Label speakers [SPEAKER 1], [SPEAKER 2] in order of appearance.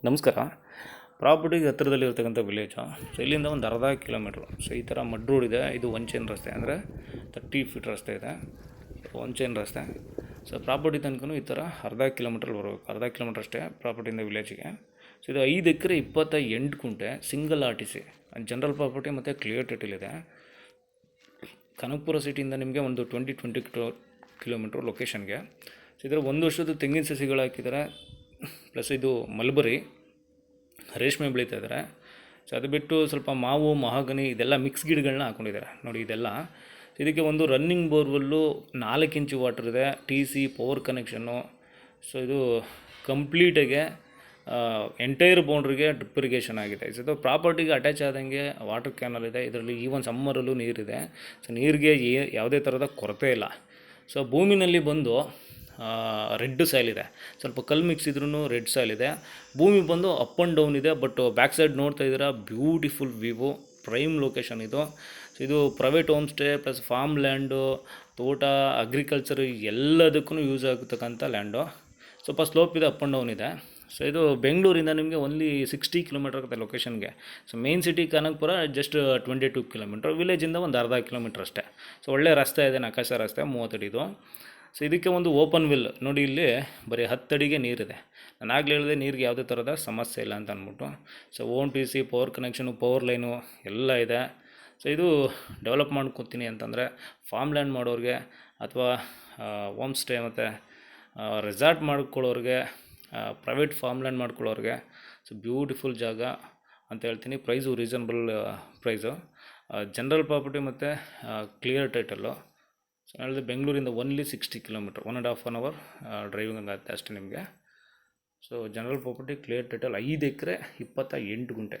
[SPEAKER 1] ನಮಸ್ಕಾರ. ಪ್ರಾಪರ್ಟಿಗೆ ಹತ್ತಿರದಲ್ಲಿರ್ತಕ್ಕಂಥ village. So ಇಲ್ಲಿಂದ ಒಂದು ಅರ್ಧ ಕಿಲೋಮೀಟ್ರು. ಸೊ ಈ ಥರ ಮಡ್ ರೋಡ್ ಇದೆ. ಇದು ಒನ್ ಚೈನ್ ರಸ್ತೆ, ಅಂದರೆ 30 ಫೀಟ್ ರಸ್ತೆ ಇದೆ, ಒನ್ ಚೈನ್ ರಸ್ತೆ. ಸೊ ಪ್ರಾಪರ್ಟಿ ತನಕ ಈ ಥರ ಅರ್ಧ ಕಿಲೋಮೀಟ್ರ್ ಬರಬೇಕು, ಅರ್ಧ ಕಿಲೋಮೀಟ್ರ್ ಅಷ್ಟೇ ಪ್ರಾಪರ್ಟಿಯಿಂದ ವಿಲೇಜಿಗೆ. ಸೊ ಇದು 5 ಎಕರೆ 28 ಗುಂಟೆ ಸಿಂಗಲ್ RTC, ಜನರಲ್ ಪ್ರಾಪರ್ಟಿ ಮತ್ತು ಕ್ಲಿಯರ್ ಟೈಟಲ್ ಇದೆ. ಕನಕಪುರ ಸಿಟಿಯಿಂದ ನಿಮಗೆ ಒಂದು 20 ಕಿಲೋಮೀಟ್ರ್ ಲೊಕೇಶನ್ಗೆ. ಸೊ ಇದರ 1 ವರ್ಷದ ತೆಂಗಿನ ಸಸಿಗಳು ಹಾಕಿದ್ದಾರೆ, ಪ್ಲಸ್ ಇದು ಮಲ್ಬರಿ ರೇಷ್ಮೆ ಬೆಳೀತಾ ಇದ್ದಾರೆ. ಸೊ ಅದು ಬಿಟ್ಟು ಸ್ವಲ್ಪ ಮಾವು, ಮಹಾಗನಿ ಇದೆಲ್ಲ ಮಿಕ್ಸ್ ಗಿಡಗಳನ್ನ ಹಾಕ್ಕೊಂಡಿದ್ದಾರೆ ನೋಡಿ. ಇದೆಲ್ಲ ಇದಕ್ಕೆ ಒಂದು ರನ್ನಿಂಗ್ ಬೋರ್ವೆಲ್ಲು 4 ಇಂಚು ವಾಟರ್ ಇದೆ, TC ಪವರ್ ಕನೆಕ್ಷನ್ನು. ಸೊ ಇದು ಕಂಪ್ಲೀಟಾಗೆ ಎಂಟೈರ್ ಬೌಂಡ್ರಿಗೆ ಡ್ರಿಪ್ ಇರಿಗೇಷನ್ ಆಗಿದೆ. ಇದು ಪ್ರಾಪರ್ಟಿಗೆ ಅಟ್ಯಾಚ್ ಆದಂಗೆ ವಾಟರ್ ಕ್ಯಾನಲ್ ಇದೆ. ಇದರಲ್ಲಿ ಈವನ್ ಸಮ್ಮರಲ್ಲೂ ನೀರಿದೆ. ಸೊ ನೀರಿಗೆ ಯಾವುದೇ ಥರದ ಕೊರತೆ ಇಲ್ಲ. ಸೊ ಭೂಮಿನಲ್ಲಿ ಬಂದು ರೆಡ್ ಸಾಯಿಲ್ ಇದೆ, ಸ್ವಲ್ಪ ಕಲ್ಲು ಮಿಕ್ಸ್ ಇದ್ರೂ ರೆಡ್ ಸಾಯಿಲ್ ಇದೆ. ಭೂಮಿ ಬಂದು ಅಪ್ ಆ್ಯಂಡ್ ಡೌನ್ ಇದೆ, ಬಟ್ ಬ್ಯಾಕ್ ಸೈಡ್ ನೋಡ್ತಾ ಇದ್ದೀರಾ, ಬ್ಯೂಟಿಫುಲ್ ವ್ಯೂ, ಪ್ರೈಮ್ ಲೊಕೇಶನ್ ಇದು. ಸೊ ಇದು private home stay plus farm land, ತೋಟ, ಅಗ್ರಿಕಲ್ಚರ್ ಎಲ್ಲದಕ್ಕೂ ಯೂಸ್ ಆಗತಕ್ಕಂಥ ಲ್ಯಾಂಡು. ಸ್ವಲ್ಪ ಸ್ಲೋಪ್ ಇದೆ, ಅಪ್ ಆ್ಯಂಡ್ ಡೌನ್ ಇದೆ. ಸೊ ಇದು ಬೆಂಗಳೂರಿಂದ ನಿಮಗೆ ಓನ್ಲಿ 60 ಕಿಲೋಮೀಟರ್ ಆಗುತ್ತೆ ಲೊಕೇಶನ್ಗೆ. So main city Kanakapura just 22 kilometre, ವಿಲೇಜಿಂದ ಒಂದು ಅರ್ಧ ಕಿಲೋಮೀಟ್ರ್ ಅಷ್ಟೇ. ಸೊ ಒಳ್ಳೆ ರಸ್ತೆ ಇದೆ, ನಕಾಶ ರಸ್ತೆ, 30 ಅಡಿದು. ಸೊ ಇದಕ್ಕೆ ಒಂದು ಓಪನ್ ವಿಲ್ ನೋಡಿ, ಇಲ್ಲಿ ಬರೀ 10 ಅಡಿಗೆ ನೀರಿದೆ. ನಾನು ಆಗಲೇ ಹೇಳಿದೆ ನೀರಿಗೆ ಯಾವುದೇ ಥರದ ಸಮಸ್ಯೆ ಇಲ್ಲ ಅಂತ ಅಂದ್ಬಿಟ್ಟು. So own TC power connection, power line ಎಲ್ಲ ಇದೆ. ಸೊ ಇದು ಡೆವಲಪ್ ಮಾಡ್ಕೊತೀನಿ ಅಂತಂದರೆ ಫಾರ್ಮ್ ಲ್ಯಾಂಡ್ ಮಾಡೋರಿಗೆ ಅಥವಾ ಹೋಮ್ ಸ್ಟೇ ಮತ್ತು ರೆಸಾರ್ಟ್ ಮಾಡ್ಕೊಳ್ಳೋರಿಗೆ, ಪ್ರೈವೇಟ್ ಫಾರ್ಮ್ ಲ್ಯಾಂಡ್ ಮಾಡ್ಕೊಳ್ಳೋರಿಗೆ ಸೊ ಬ್ಯೂಟಿಫುಲ್ ಜಾಗ ಅಂತ ಹೇಳ್ತೀನಿ. Price reasonable price, general property ಮತ್ತು ಕ್ಲಿಯರ್ ಟೈಟಲ್ಲು. ಸೊ ಹೇಳಿದೆ ಬೆಂಗಳೂರಿಂದ ಓನ್ಲಿ 60 ಕಿಲೋಮೀಟ್ರ್, 1.5 hour ಡ್ರೈವಿಂಗ್ ಆಗುತ್ತೆ ಅಷ್ಟೇ ನಿಮಗೆ. So general property, clear title, 5 ಎಕರೆ 28 ಗುಂಟೆ.